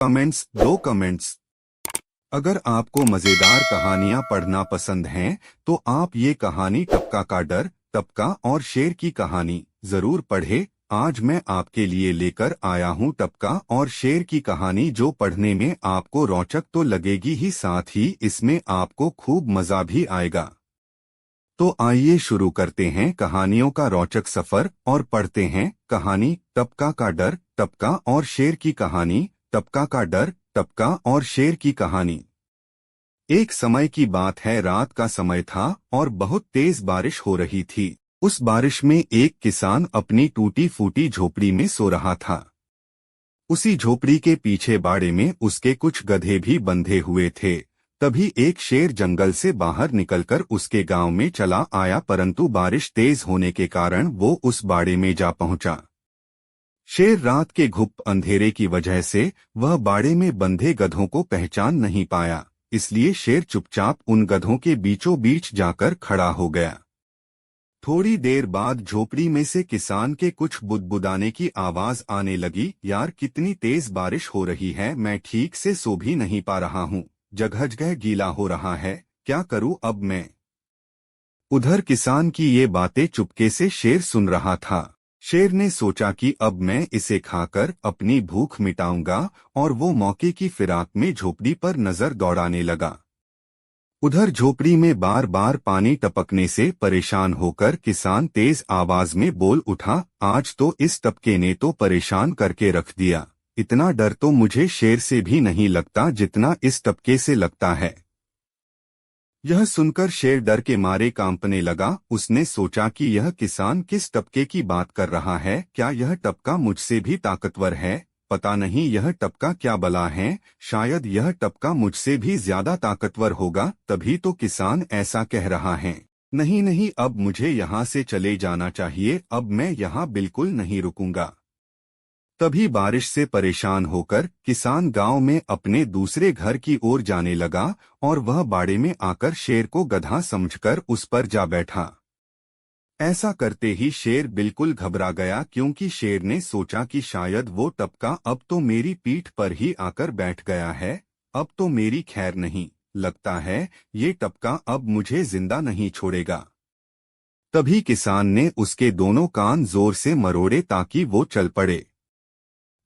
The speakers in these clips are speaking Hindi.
Comments, 2 comments. अगर आपको मजेदार कहानियां पढ़ना पसंद हैं, तो आप ये कहानी टपका का डर, टपका और शेर की कहानी जरूर पढ़ें। आज मैं आपके लिए लेकर आया हूँ टपका और शेर की कहानी, जो पढ़ने में आपको रोचक तो लगेगी ही, साथ ही इसमें आपको खूब मजा भी आएगा। तो आइए शुरू करते हैं कहानियों का रोचक सफर और पढ़ते हैं कहानी टपका का डर, टपका और शेर की कहानी। टपका का डर, टपका और शेर की कहानी। एक समय की बात है, रात का समय था और बहुत तेज बारिश हो रही थी। उस बारिश में एक किसान अपनी टूटी फूटी झोपड़ी में सो रहा था। उसी झोपड़ी के पीछे बाड़े में उसके कुछ गधे भी बंधे हुए थे। तभी एक शेर जंगल से बाहर निकलकर उसके गांव में चला आया, परंतु बारिश तेज होने के कारण वो उस बाड़े में जा पहुंचा। शेर रात के घुप अंधेरे की वजह से वह बाड़े में बंधे गधों को पहचान नहीं पाया, इसलिए शेर चुपचाप उन गधों के बीचों बीच जाकर खड़ा हो गया। थोड़ी देर बाद झोपड़ी में से किसान के कुछ बुदबुदाने की आवाज आने लगी। यार, कितनी तेज बारिश हो रही है, मैं ठीक से सो भी नहीं पा रहा हूँ, जगह जगह गीला हो रहा है, क्या करूँ अब मैं। उधर किसान की ये बातें चुपके से शेर सुन रहा था। शेर ने सोचा कि अब मैं इसे खाकर अपनी भूख मिटाऊंगा, और वो मौके की फिराक में झोपड़ी पर नजर दौड़ाने लगा। उधर झोपड़ी में बार बार पानी टपकने से परेशान होकर किसान तेज आवाज में बोल उठा, आज तो इस टपके ने तो परेशान करके रख दिया। इतना डर तो मुझे शेर से भी नहीं लगता जितना इस टपके से लगता है। यह सुनकर शेर डर के मारे कांपने लगा। उसने सोचा कि यह किसान किस टपके की बात कर रहा है, क्या यह टपका मुझसे भी ताकतवर है। पता नहीं यह टपका क्या बला है, शायद यह टपका मुझसे भी ज्यादा ताकतवर होगा, तभी तो किसान ऐसा कह रहा है। नहीं नहीं, अब मुझे यहाँ से चले जाना चाहिए, अब मैं यहाँ बिल्कुल नहीं रुकूंगा। तभी बारिश से परेशान होकर किसान गांव में अपने दूसरे घर की ओर जाने लगा, और वह बाड़े में आकर शेर को गधा समझकर उस पर जा बैठा। ऐसा करते ही शेर बिल्कुल घबरा गया, क्योंकि शेर ने सोचा कि शायद वो टपका अब तो मेरी पीठ पर ही आकर बैठ गया है। अब तो मेरी खैर नहीं, लगता है ये टपका अब मुझे जिंदा नहीं छोड़ेगा। तभी किसान ने उसके दोनों कान जोर से मरोड़े ताकि वो चल पड़े।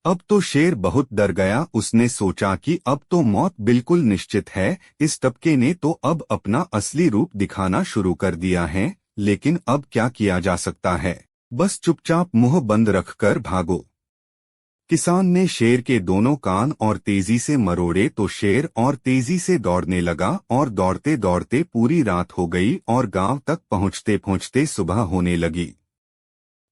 अब तो शेर बहुत डर गया। उसने सोचा कि अब तो मौत बिल्कुल निश्चित है। इस टपके ने तो अब अपना असली रूप दिखाना शुरू कर दिया है, लेकिन अब क्या किया जा सकता है, बस चुपचाप मुंह बंद रखकर भागो। किसान ने शेर के दोनों कान और तेजी से मरोड़े तो शेर और तेजी से दौड़ने लगा, और दौड़ते दौड़ते पूरी रात हो गई और गांव तक पहुंचते पहुंचते सुबह होने लगी।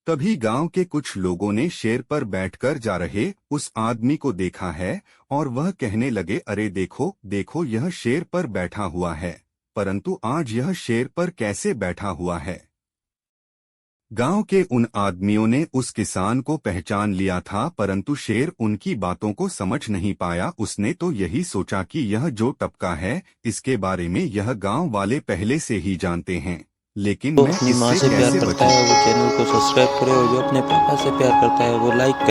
तभी गांव के कुछ लोगों ने शेर पर बैठकर जा रहे उस आदमी को देखा है, और वह कहने लगे, अरे देखो देखो, यह शेर पर बैठा हुआ है। परंतु आज यह शेर पर कैसे बैठा हुआ है। गांव के उन आदमियों ने उस किसान को पहचान लिया था, परंतु शेर उनकी बातों को समझ नहीं पाया। उसने तो यही सोचा कि यह जो टपका है, इसके बारे में यह गांव वाले पहले से ही जानते हैं, लेकिन जो मैं अपनी माँ इससे से प्यार कैसे करता बचूं। है वो चैनल को सब्सक्राइब करे, और जो अपने पापा से प्यार करता है वो लाइक करे।